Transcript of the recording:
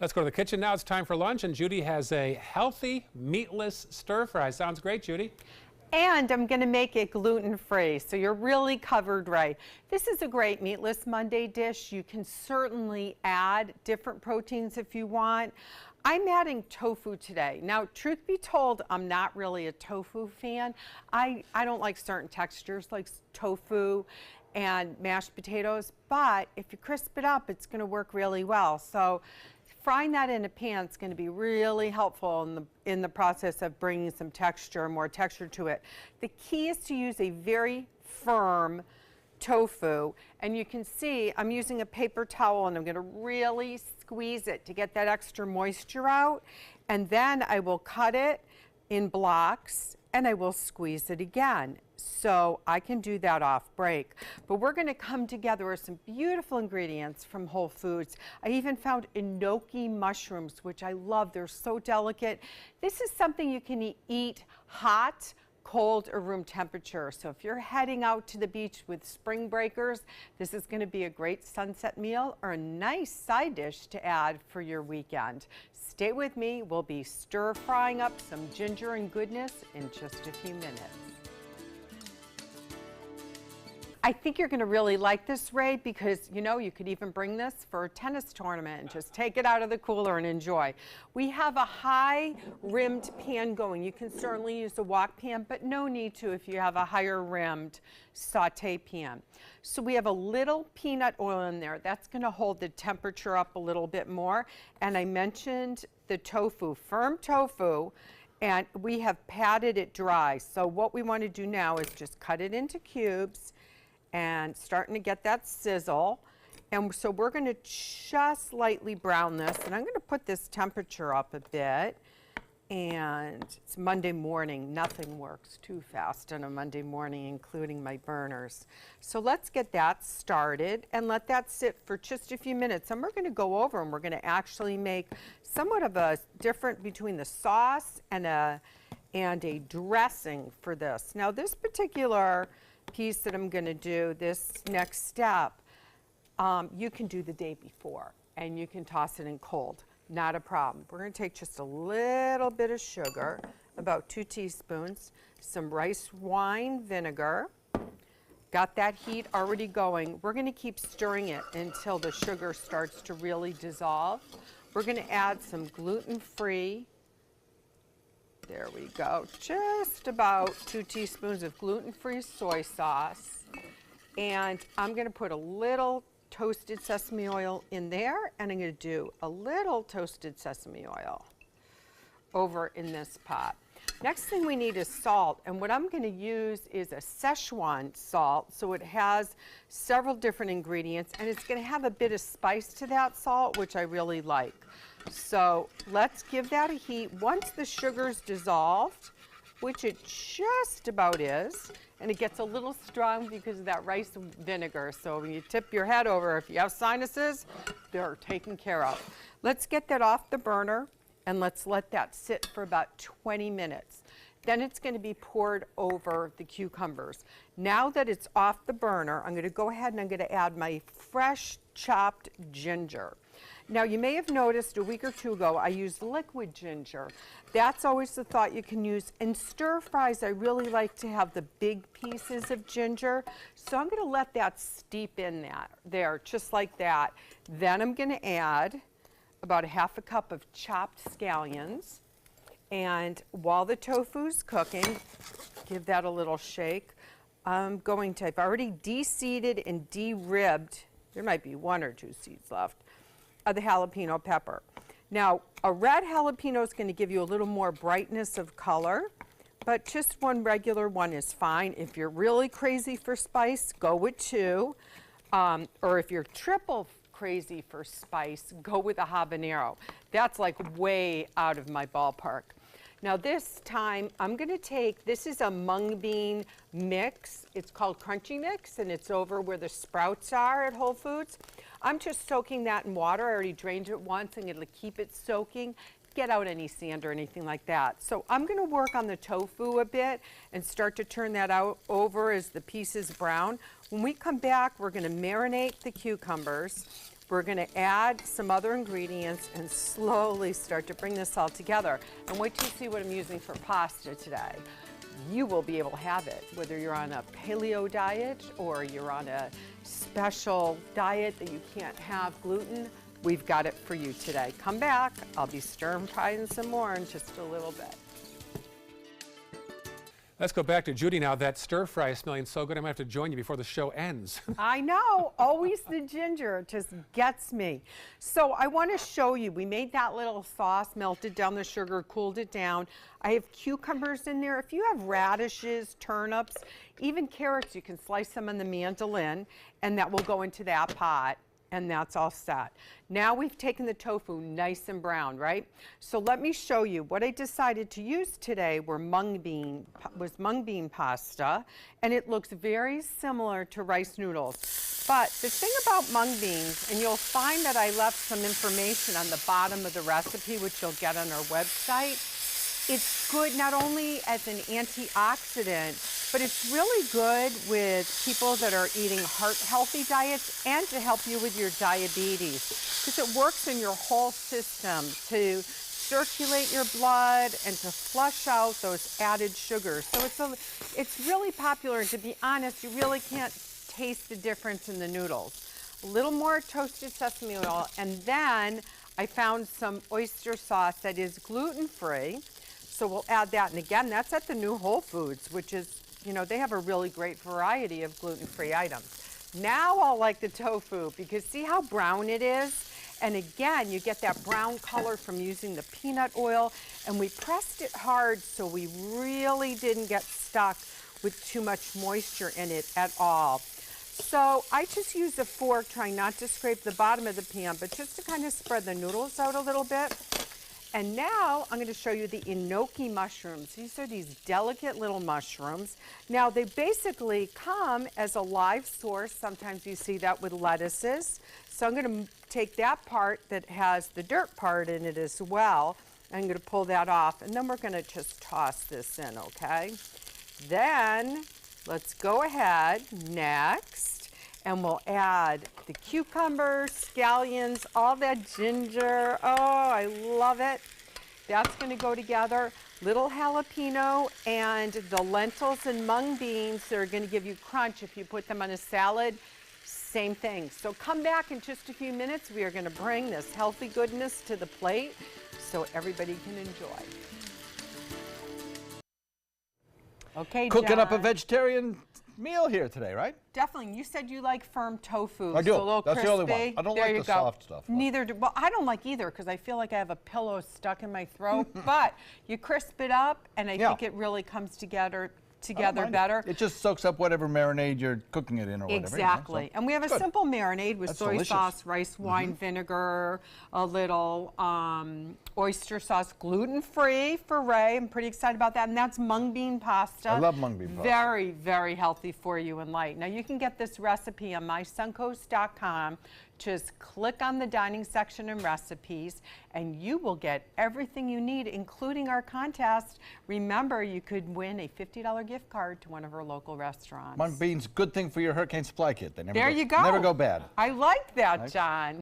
Let's go to the kitchen now. It's time for lunch, and Judy has a healthy, meatless stir fry. Sounds great, Judy. And I'm going to make it gluten-free, so you're really covered right. This is a great meatless Monday dish. You can certainly add different proteins if you want. I'm adding tofu today. Now, truth be told, I'm not really a tofu fan. I don't like certain textures like tofu and mashed potatoes, but if you crisp it up, it's going to work really well. So frying that in a pan is going to be really helpful in the process of bringing some texture, more texture to it. The key is to use a very firm tofu, and you can see I'm using a paper towel, and I'm going to really squeeze it to get that extra moisture out, and then I will cut it in blocks and I will squeeze it again. So I can do that off break. But we're going to come together with some beautiful ingredients from Whole Foods. I even found enoki mushrooms, which I love. They're so delicate. This is something you can eat hot, cold, or room temperature. So if you're heading out to the beach with spring breakers, this is going to be a great sunset meal or a nice side dish to add for your weekend. Stay with me. We'll be stir frying up some ginger and goodness in just a few minutes. I think you're going to really like this, Ray, because you could even bring this for a tennis tournament and just take it out of the cooler and enjoy. We have a high rimmed pan going. You can certainly use a wok pan, but no need to if you have a higher rimmed saute pan. So we have a little peanut oil in there. That's going to hold the temperature up a little bit more. And I mentioned the tofu, firm tofu, and we have patted it dry. So what we want to do now is just cut it into cubes and starting to get that sizzle. And so we're going to just lightly brown this, and I'm going to put this temperature up a bit. And it's Monday morning. Nothing works too fast on a Monday morning, including my burners. So let's get that started and let that sit for just a few minutes. And we're going to go over and we're going to actually make somewhat of a difference between the sauce and a dressing for this. Now this particular piece that I'm going to do, this next step, you can do the day before and you can toss it in cold. Not a problem. We're going to take just a little bit of sugar, about 2 teaspoons, some rice wine vinegar. Got that heat already going. We're going to keep stirring it until the sugar starts to really dissolve. We're going to add some gluten-free. There we go. Just about 2 teaspoons of gluten-free soy sauce. And I'm going to put a little toasted sesame oil in there, and I'm going to do a little toasted sesame oil over in this pot. Next thing we need is salt, and what I'm going to use is a Szechuan salt, so it has several different ingredients, and it's going to have a bit of spice to that salt, which I really like. So let's give that a heat. Once the sugar's dissolved, which it just about is, and it gets a little strong because of that rice vinegar. So when you tip your head over, if you have sinuses, they're taken care of. Let's get that off the burner and let's let that sit for about 20 minutes. Then it's going to be poured over the cucumbers. Now that it's off the burner, I'm going to go ahead and I'm going to add my fresh chopped ginger. Now you may have noticed a week or two ago I used liquid ginger. That's always the thought you can use. In stir fries, I really like to have the big pieces of ginger. So I'm going to let that steep in there, just like that. Then I'm going to add about 1/2 cup of chopped scallions. And while the tofu's cooking, give that a little shake. I've already de-seeded and de-ribbed, there might be 1 or 2 seeds left, of the jalapeno pepper. Now, a red jalapeno is going to give you a little more brightness of color, but just 1 regular one is fine. If you're really crazy for spice, go with 2. Or if you're triple crazy for spice, go with a habanero. That's like way out of my ballpark. Now this time, I'm going to take, this is a mung bean mix. It's called Crunchy Mix, and it's over where the sprouts are at Whole Foods. I'm just soaking that in water. I already drained it once. I'm going to keep it soaking, get out any sand or anything like that. So I'm going to work on the tofu a bit and start to turn that out over as the pieces brown. When we come back, we're going to marinate the cucumbers. We're going to add some other ingredients and slowly start to bring this all together. And wait till you see what I'm using for pasta today. You will be able to have it, whether you're on a paleo diet or you're on a special diet that you can't have gluten. We've got it for you today. Come back. I'll be stir-frying some more in just a little bit. Let's go back to Judi now. That stir fry is smelling so good, I'm going to have to join you before the show ends. I know, always the ginger just gets me. So I want to show you, we made that little sauce, melted down the sugar, cooled it down. I have cucumbers in there. If you have radishes, turnips, even carrots, you can slice them in the mandolin, and that will go into that pot. And that's all set. Now we've taken the tofu nice and brown, right? So let me show you what I decided to use today was mung bean pasta, and it looks very similar to rice noodles. But the thing about mung beans, and you'll find that I left some information on the bottom of the recipe, which you'll get on our website. It's good not only as an antioxidant, but it's really good with people that are eating heart-healthy diets and to help you with your diabetes, because it works in your whole system to circulate your blood and to flush out those added sugars. So it's really popular, and to be honest, you really can't taste the difference in the noodles. A little more toasted sesame oil, and then I found some oyster sauce that is gluten-free. So we'll add that, and again, that's at the new Whole Foods, which is, you know, they have a really great variety of gluten-free items. Now I'll like the tofu, because see how brown it is? And again, you get that brown color from using the peanut oil, and we pressed it hard so we really didn't get stuck with too much moisture in it at all. So I just use a fork, trying not to scrape the bottom of the pan, but just to kind of spread the noodles out a little bit. And now I'm going to show you the enoki mushrooms. These are these delicate little mushrooms. Now they basically come as a live source. Sometimes you see that with lettuces. So I'm going to take that part that has the dirt part in it as well. I'm going to pull that off, and then we're going to just toss this in, okay? Then let's go ahead next. And we'll add the cucumbers, scallions, all that ginger. Oh, I love it. That's going to go together. Little jalapeno and the lentils and mung beans that are going to give you crunch if you put them on a salad. Same thing. So come back in just a few minutes. We are going to bring this healthy goodness to the plate so everybody can enjoy. Okay, Cooking up a John. vegetarian meal here today, right? Definitely. You said you like firm tofu. I do. So a little That's crispy. the only one. I don't There like you the go. soft stuff. Neither do. Well, I don't like either, because I feel like I have a pillow stuck in my throat. But you crisp it up, and I think it really comes together better. It just soaks up whatever marinade you're cooking it in or whatever. Exactly. You know, so and we have a good. simple marinade with That's soy delicious. sauce, rice wine vinegar, a little oyster sauce, gluten-free for Ray. I'm pretty excited about that. And that's mung bean pasta. I love mung bean pasta. Very, very healthy for you and light. Now you can get this recipe on mysuncoast.com. Just click on the dining section and recipes, and you will get everything you need, including our contest. Remember, you could win a $50 gift card to one of our local restaurants. Mung beans, good thing for your hurricane supply kit. They never There you go. Never go bad. I like that, John.